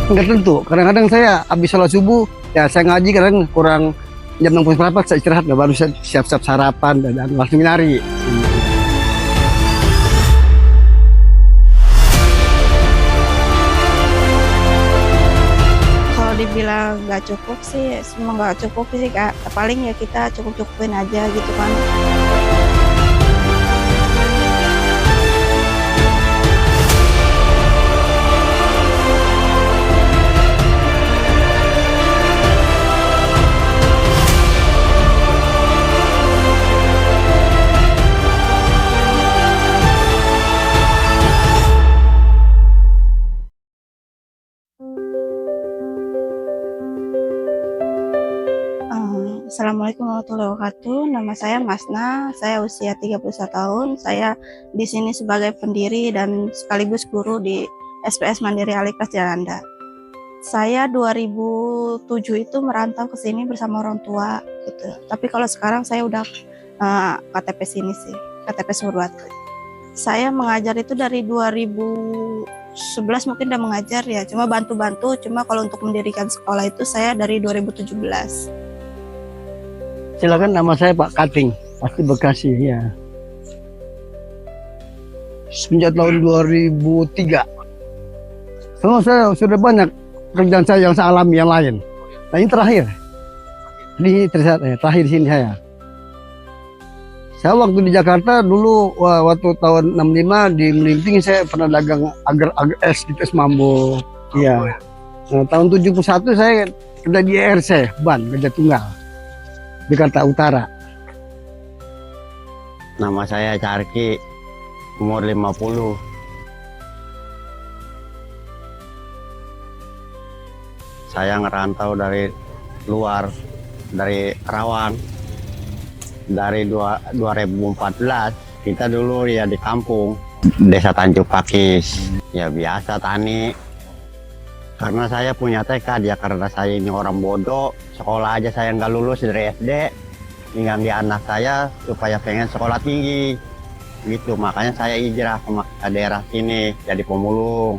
Nggak tentu, kadang-kadang saya habis sholat subuh, ya saya ngaji kadang kurang jam 6 berapa saya istirahat, baru saya siap-siap sarapan dan langsung nyari. Kalau dibilang nggak cukup sih, semua nggak cukup sih Kak. Paling ya kita cukup-cukupin aja gitu kan. Assalamualaikum warahmatullahi wabarakatuh. Nama saya Masna, saya usia 31 tahun. Saya di sini sebagai pendiri dan sekaligus guru di SPS Mandiri Alikas Jananda. Saya 2007 itu merantau ke sini bersama orang tua gitu. Tapi kalau sekarang saya udah KTP sini sih, KTP Surbatu. Saya mengajar itu dari 2011 mungkin udah mengajar ya, cuma bantu-bantu. Cuma kalau untuk mendirikan sekolah itu saya dari 2017. Silakan, nama saya Pak Kating, pasti Bekasi ya. Sejak tahun 2003. Saya sudah banyak kerjaan saya yang saya alami yang lain. Nah ini terakhir. Terakhir di sini saya. Saya waktu di Jakarta dulu waktu tahun 65 di Melinting saya pernah dagang agar es gitu, es mambo. Iya. Nah, tahun 71 saya kerja di ERC, ban kerja tunggal. Jakarta Utara. Nama saya Carki, umur 50. Saya ngerantau dari luar, dari Karawang. Dari 2014, kita dulu ya di kampung, Desa Tanjung Pakis. Ya biasa tani. Karena saya punya tekad ya, karena saya ini orang bodoh, sekolah aja saya nggak lulus dari SD, tinggal di anak saya supaya pengen sekolah tinggi, gitu. Makanya saya hijrah ke daerah sini jadi pemulung.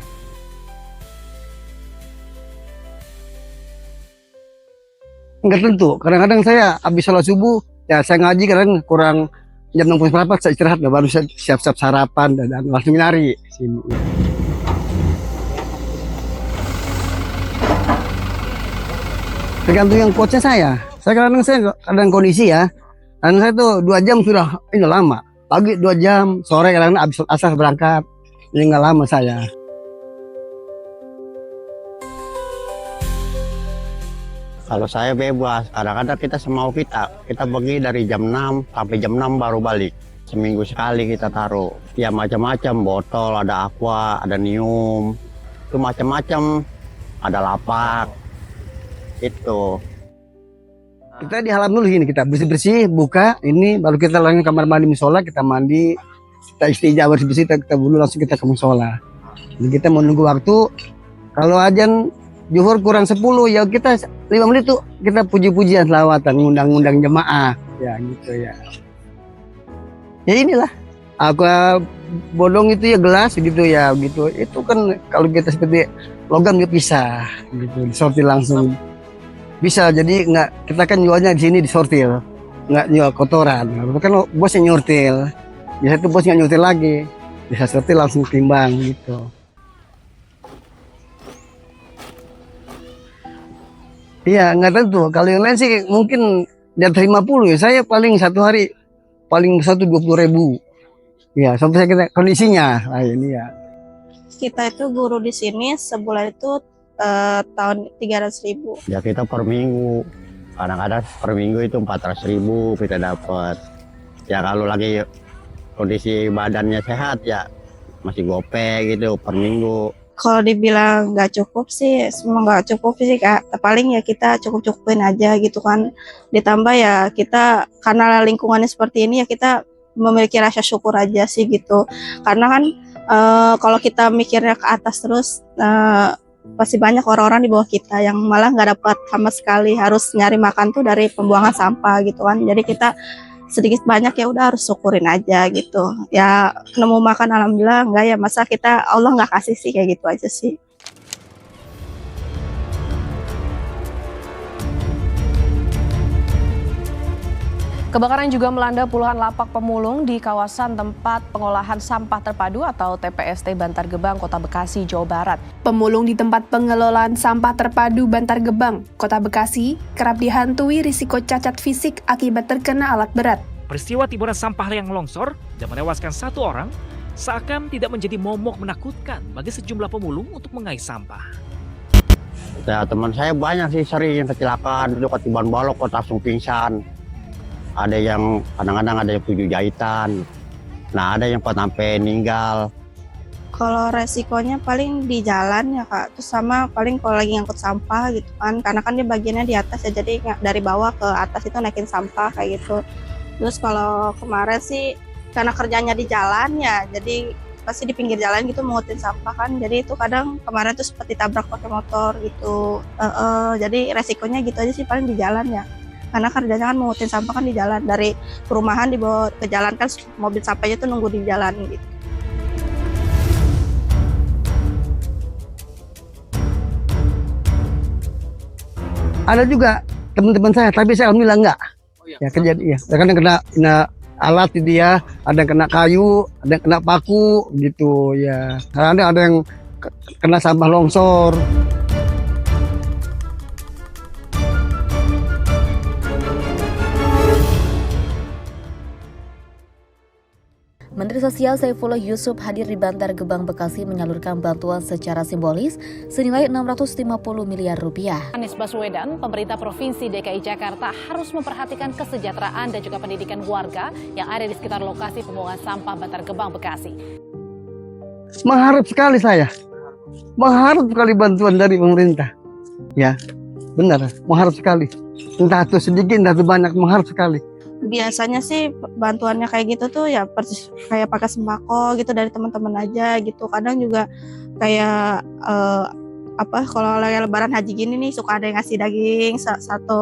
Nggak tentu, kadang-kadang saya habis sholat subuh, ya saya ngaji kadang kurang jam 6 berapa saya istirahat, baru saya siap-siap sarapan dan langsung nyari sini. Tergantung yang coachnya saya. Kadang kondisi ya. Dan saya tuh 2 jam sudah ini lama. Pagi 2 jam, sore kadang habis asar berangkat. Ini nggak lama saya. Kalau saya bebas, kadang-kadang kita semau kita pergi dari jam 6 sampai jam 6 baru balik. Seminggu sekali kita taruh. Ya macam-macam, botol, ada aqua, ada nium, itu macam-macam, ada lapak. Itu Kita di halaman dulu sini, kita bersih-bersih, buka ini, baru kita langsung kamar mandi musola, kita mandi, kita istijah bersih-bersih, kita dulu langsung kita ke musola. Jadi kita menunggu waktu. Kalau ajan zuhur kurang 10 ya kita 5 menit tuh kita puji-pujian selawatan, ngundang-ngundang jemaah ya gitu ya. Ya inilah aku bodong itu ya gelas gitu ya gitu. Itu kan kalau kita seperti logam dia pisah gitu, disortir langsung. Bisa, jadi nggak, kita kan jualnya di sini disortir, nggak jual kotoran. Kan bosnya nyortil, biasa itu bos nggak nyortil lagi, bisa sortir langsung timbang gitu. Iya nggak tentu, kalau yang lain sih mungkin di atas 50 ya, saya paling satu hari paling 120.000. Ya sampai saya kita kondisinya, nah ini ya. Kita itu guru di sini sebulan itu tahun 300.000. ya kita per minggu. Kadang-kadang per minggu itu 400.000 kita dapat. Ya kalau lagi kondisi badannya sehat ya masih gope gitu per minggu. Kalau dibilang nggak cukup sih, semua nggak cukup sih Kak. Paling ya kita cukup-cukupin aja gitu kan. Ditambah ya kita karena lingkungannya seperti ini ya kita memiliki rasa syukur aja sih gitu. Karena kan kalau kita mikirnya ke atas terus, pasti banyak orang-orang di bawah kita yang malah nggak dapat sama sekali, harus nyari makan tuh dari pembuangan sampah gitu kan. Jadi kita sedikit banyak ya udah harus syukurin aja gitu ya, nemu makan alhamdulillah, enggak ya masa kita Allah nggak kasih sih, kayak gitu aja sih. Kebakaran juga melanda puluhan lapak pemulung di kawasan tempat pengolahan sampah terpadu atau TPST Bantar Gebang, Kota Bekasi, Jawa Barat. Pemulung di tempat pengelolaan sampah terpadu Bantar Gebang, Kota Bekasi, kerap dihantui risiko cacat fisik akibat terkena alat berat. Peristiwa timbunan sampah yang longsor dan menewaskan 1 orang seakan tidak menjadi momok menakutkan bagi sejumlah pemulung untuk mengais sampah. Ya, teman saya banyak sih sering kecelakaan, itu ketiban balok, kok langsung pingsan. Ada yang kadang-kadang ada yang 7 jahitan. Nah, ada yang sampai meninggal. Kalau resikonya paling di jalan ya Kak, terus sama paling kalau lagi ngangkut sampah gitu kan, karena kan dia bagiannya di atas ya, jadi dari bawah ke atas itu naikin sampah kayak gitu. Terus kalau kemarin sih karena kerjanya di jalan ya, jadi pasti di pinggir jalan gitu mengutin sampah kan, jadi itu kadang kemarin tuh seperti tabrak pakai motor gitu. Jadi resikonya gitu aja sih paling di jalan ya. Karena kerjanya kan mengutin sampah kan di jalan, dari perumahan dibawa ke jalan kan, mobil sampahnya tuh nunggu di jalan gitu. Ada juga teman-teman saya, tapi saya alhamdulillah enggak. Ya kejadian, ya kadang kena alat dia, ada yang kena kayu, ada yang kena paku gitu ya. Ada yang kena sampah longsor. Menteri Sosial Saifullah Yusuf hadir di Bantar Gebang, Bekasi menyalurkan bantuan secara simbolis senilai 650 miliar rupiah. Anies Baswedan, pemerintah Provinsi DKI Jakarta harus memperhatikan kesejahteraan dan juga pendidikan warga yang ada di sekitar lokasi pembuangan sampah Bantar Gebang, Bekasi. Mengharap sekali saya, mengharap sekali bantuan dari pemerintah. Ya, benar, mengharap sekali. Entah itu sedikit, entah itu banyak, mengharap sekali. Biasanya sih bantuannya kayak gitu tuh ya persis kayak pakai sembako gitu dari teman-teman aja gitu. Kadang juga kayak kalau lagi lebaran haji gini nih suka ada yang ngasih daging satu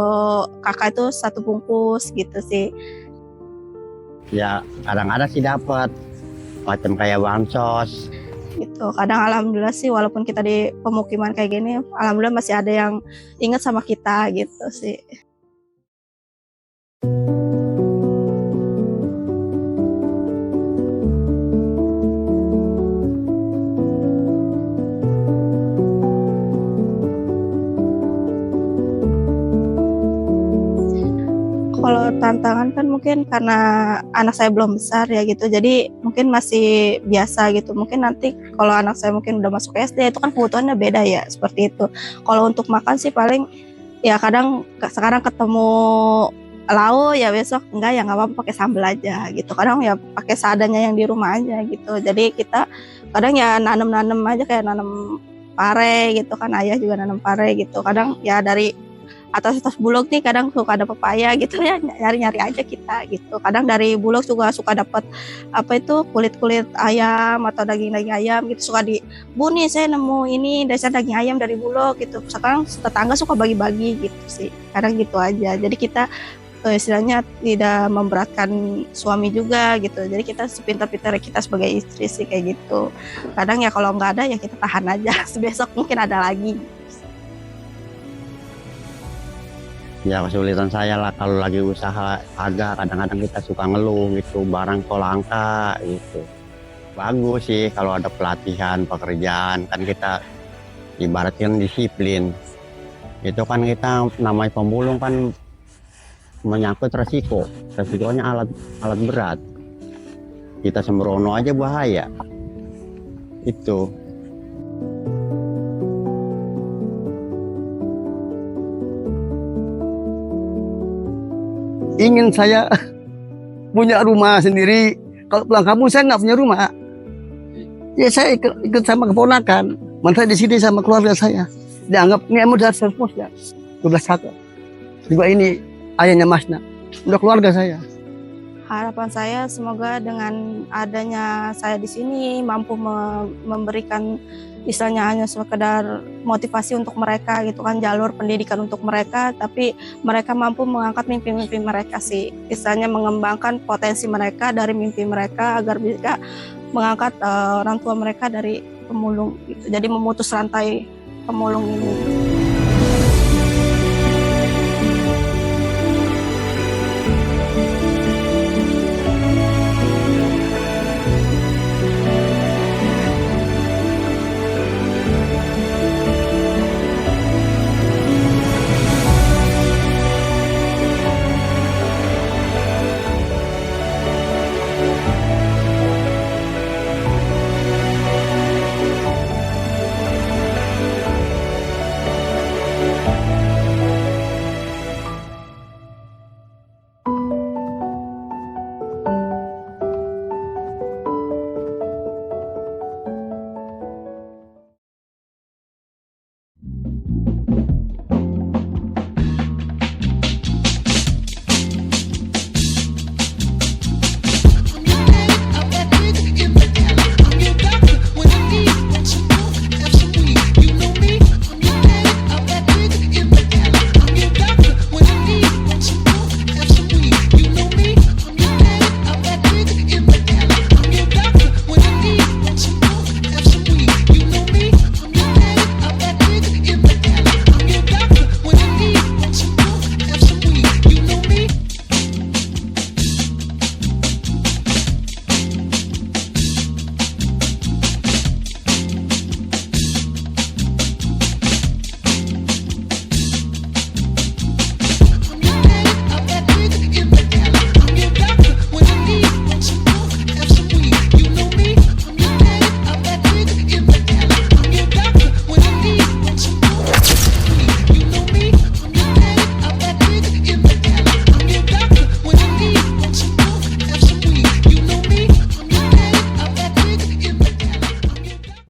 kakak itu 1 bungkus gitu sih. Ya kadang-kadang sih dapat macam kayak bansos gitu. Kadang alhamdulillah sih walaupun kita di pemukiman kayak gini, alhamdulillah masih ada yang ingat sama kita gitu sih. Kalau tantangan kan mungkin karena anak saya belum besar ya gitu, jadi mungkin masih biasa gitu. Mungkin nanti kalau anak saya mungkin udah masuk SD itu kan kebutuhannya beda ya, seperti itu. Kalau untuk makan sih paling ya kadang sekarang ketemu lauk ya besok enggak ya nggak apa-apa pakai sambal aja gitu. Kadang ya pakai seadanya yang di rumah aja gitu. Jadi kita kadang ya nanam aja kayak nanam pare gitu kan, ayah juga nanam pare gitu. Kadang ya dari atas bulog nih kadang suka ada pepaya gitu ya, nyari aja kita gitu. Kadang dari bulog juga suka dapat kulit ayam atau daging ayam gitu, suka Bu nih saya nemu ini dasar daging ayam dari bulog gitu. Sekarang tetangga suka bagi-bagi gitu sih, kadang gitu aja. Jadi kita istilahnya tidak memberatkan suami juga gitu, jadi kita sepintar-pintar kita sebagai istri sih kayak gitu. Kadang ya kalau nggak ada ya kita tahan aja, besok mungkin ada lagi. ya kesulitan saya lah kalau lagi usaha harga, kadang-kadang kita suka ngeluh gitu, barang kok langka gitu. Bagus sih kalau ada pelatihan pekerjaan, kan kita ibaratnya disiplin. Itu kan kita namanya pemulung kan menyangkut resikonya alat berat. Kita sembrono aja bahaya. Itu. Ingin saya punya rumah sendiri. Kalau pulang kampung saya nggak punya rumah. Ya saya ikut sama keponakan. Saya di sini sama keluarga saya. Dianggap ini emang dari serpus ya. 12 kakak. Juga ini ayahnya Masna. Udah keluarga saya. Harapan saya semoga dengan adanya saya di sini mampu memberikan istilahnya hanya sekedar motivasi untuk mereka gitu kan, jalur pendidikan untuk mereka, tapi mereka mampu mengangkat mimpi-mimpi mereka sih, istilahnya mengembangkan potensi mereka dari mimpi mereka agar bisa mengangkat orang tua mereka dari pemulung gitu. Jadi memutus rantai pemulung ini.